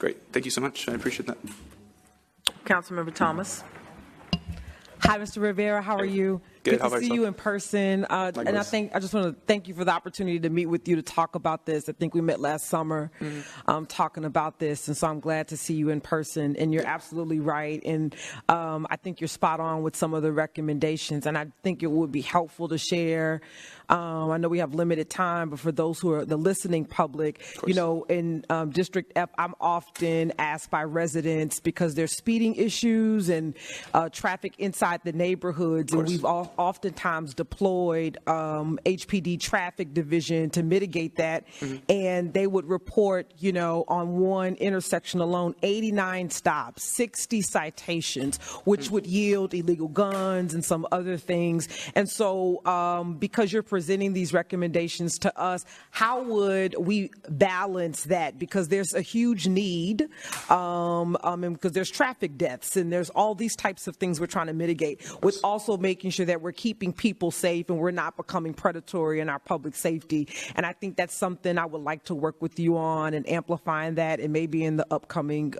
Great. Thank you so much. I appreciate that. Councilmember Thomas. Hi, Mr. Rivera. How are you? Good. How to about see yourself? you in person. And I just want to thank you for the opportunity to meet with you to talk about this. I think we met last summer talking about this, and so I'm glad to see you in person. And you're absolutely right. And I think you're spot on with some of the recommendations. And I think it would be helpful to share. I know we have limited time, but for those who are the listening public, you know, in District F, I'm often asked by residents because there's speeding issues and traffic inside the neighborhoods, and we've oftentimes deployed HPD traffic division to mitigate that, and they would report, you know, on one intersection alone, 89 stops, 60 citations, which would yield illegal guns and some other things. And so because you're presenting these recommendations to us, how would we balance that? Because there's a huge need, and because there's traffic deaths and there's all these types of things we're trying to mitigate, with also making sure that we're keeping people safe and we're not becoming predatory in our public safety. And I think that's something I would like to work with you on, and amplifying that, and maybe in the upcoming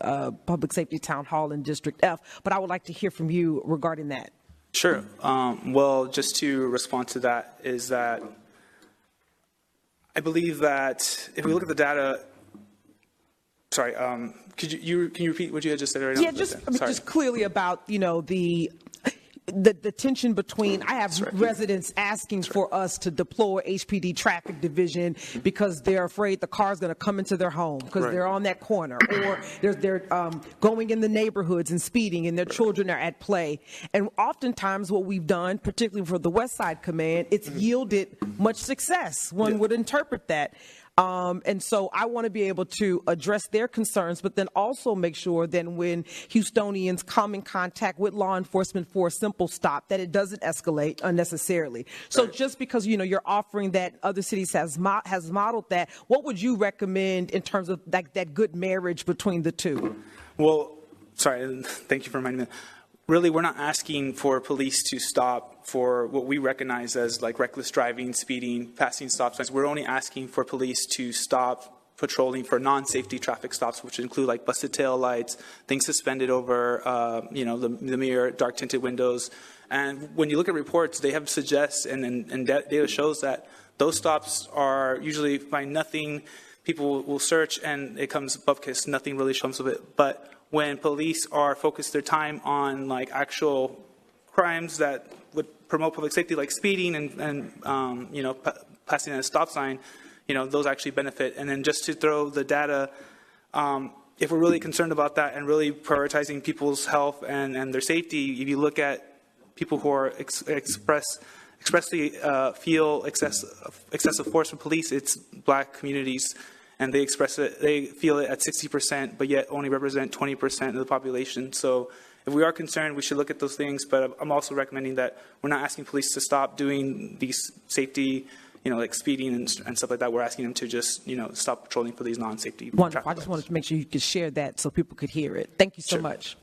public safety town hall in District F. But I would like to hear from you regarding that. Sure. Well, just to respond to that is that I believe that if we look at the data, sorry, can you repeat what you had just said right now? Yeah, just clearly about, you know, the tension between, I have residents asking for us to deploy HPD traffic division because they're afraid the car's going to come into their home because they're on that corner, or they're going in the neighborhoods and speeding, and their children are at play. And oftentimes what we've done, particularly for the West Side Command, it's yielded much success. One would interpret that. And so I want to be able to address their concerns, but then also make sure that when Houstonians come in contact with law enforcement for a simple stop, that it doesn't escalate unnecessarily. So just because, you know, you're offering that, other cities has modeled that, what would you recommend in terms of like that good marriage between the two? Well, sorry, thank you for reminding me. Really, we're not asking for police to stop for what we recognize as like reckless driving, speeding, passing stop signs. We're only asking for police to stop patrolling for non-safety traffic stops, which include like busted tail lights, things suspended over, you know, the mirror, dark tinted windows. And when you look at reports, they have suggest and data shows that those stops are usually find nothing. People will search and it comes above kiss, nothing really shows of it. But when police are focused their time on like actual crimes that would promote public safety, like speeding and you know, passing a stop sign, you know, those actually benefit. And then just to throw the data, if we're really concerned about that and really prioritizing people's health and their safety, if you look at people who are expressly feel excessive force from police, it's Black communities. And they express it, they feel it at 60%, but yet only represent 20% of the population. So if we are concerned, we should look at those things. But I'm also recommending that we're not asking police to stop doing these safety, you know, like speeding and stuff like that. We're asking them to just, you know, stop patrolling for these non-safety. Wonderful. I just wanted to make sure you could share that so people could hear it. Thank you so much.